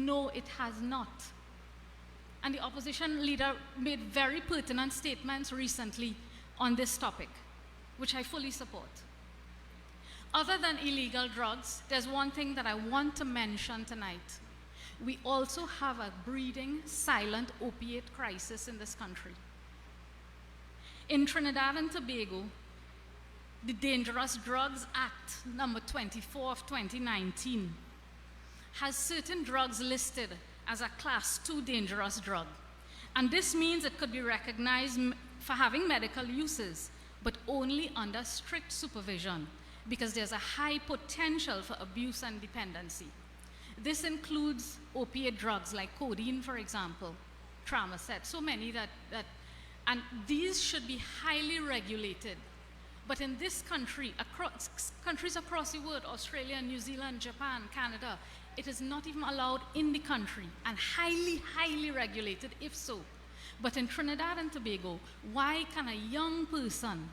No, it has not. And the opposition leader made very pertinent statements recently on this topic, which I fully support. Other than illegal drugs, there's one thing that I want to mention tonight. We also have a breeding, silent opiate crisis in this country. In Trinidad and Tobago, the Dangerous Drugs Act, number 24 of 2019, has certain drugs listed as a class 2 dangerous drug. And this means it could be recognized for having medical uses, but only under strict supervision, because there's a high potential for abuse and dependency. This includes opiate drugs like codeine, for example, Tramadol, so many and these should be highly regulated. But in this country, countries across the world, Australia, New Zealand, Japan, Canada, it is not even allowed in the country, and highly, highly regulated if so. But in Trinidad and Tobago, why can a young person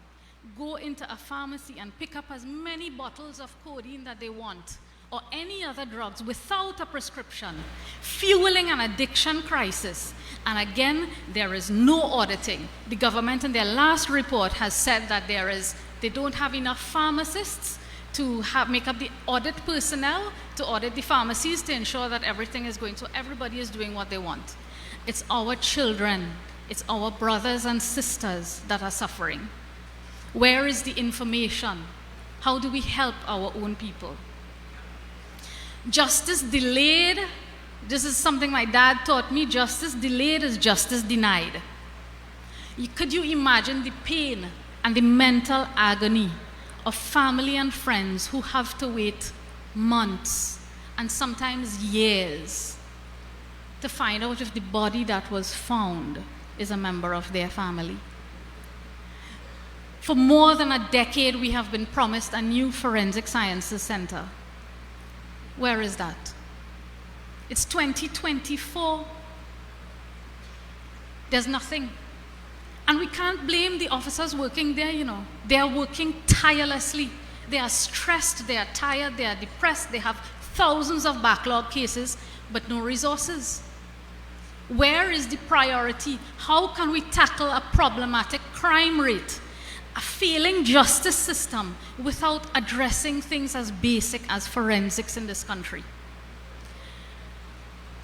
go into a pharmacy and pick up as many bottles of codeine that they want, or any other drugs without a prescription, fueling an addiction crisis? And again, there is no auditing. The government in their last report has said that they don't have enough pharmacists to make up the audit personnel to audit the pharmacies to ensure that everything is going, so everybody is doing what they want. It's our children, it's our brothers and sisters that are suffering. Where is the information? How do we help our own people? Justice delayed, this is something my dad taught me, justice delayed is justice denied. Could you imagine the pain and the mental agony of family and friends who have to wait months and sometimes years to find out if the body that was found is a member of their family? For more than a decade, we have been promised a new forensic sciences center. Where is that? It's 2024. There's nothing. And we can't blame the officers working there, you know. They are working tirelessly. They are stressed, they are tired, they are depressed, they have thousands of backlog cases, but no resources. Where is the priority? How can we tackle a problematic crime rate, a failing justice system, without addressing things as basic as forensics in this country?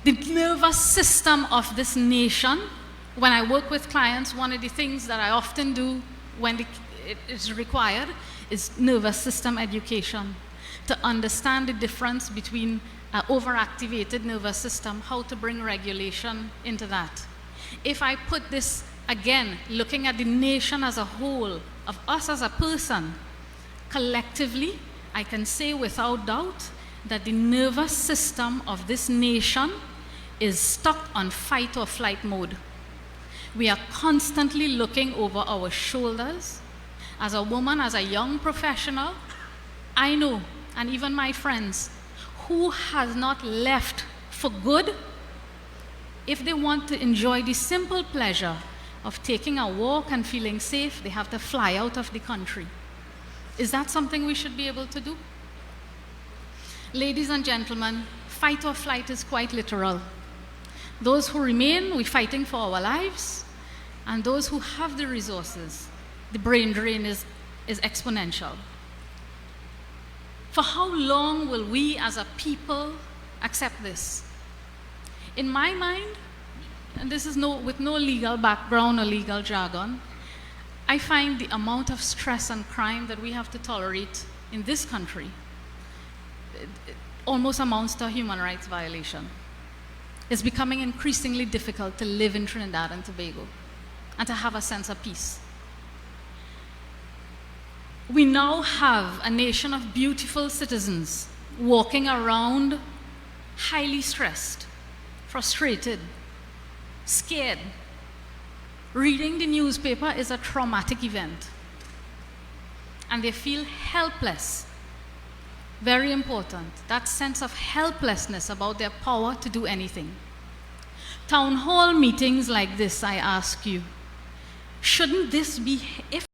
The nervous system of this nation, when I work with clients, one of the things that I often do when it is required is nervous system education, to understand the difference between an overactivated nervous system, how to bring regulation into that. If I put this, again, looking at the nation as a whole, of us as a person, collectively, I can say without doubt that the nervous system of this nation is stuck on fight or flight mode. We are constantly looking over our shoulders. As a woman, as a young professional, I know, and even my friends, who has not left for good, if they want to enjoy the simple pleasure of taking a walk and feeling safe, they have to fly out of the country. Is that something we should be able to do? Ladies and gentlemen, fight or flight is quite literal. Those who remain, we're fighting for our lives, and those who have the resources, the brain drain is exponential. For how long will we as a people accept this? In my mind, and this is with no legal background or legal jargon, I find the amount of stress and crime that we have to tolerate in this country almost amounts to a human rights violation. It's becoming increasingly difficult to live in Trinidad and Tobago and to have a sense of peace. We now have a nation of beautiful citizens walking around highly stressed, frustrated, scared. Reading the newspaper is a traumatic event. And they feel helpless. Very important, that sense of helplessness about their power to do anything. Town hall meetings like this, I ask you, shouldn't this be, if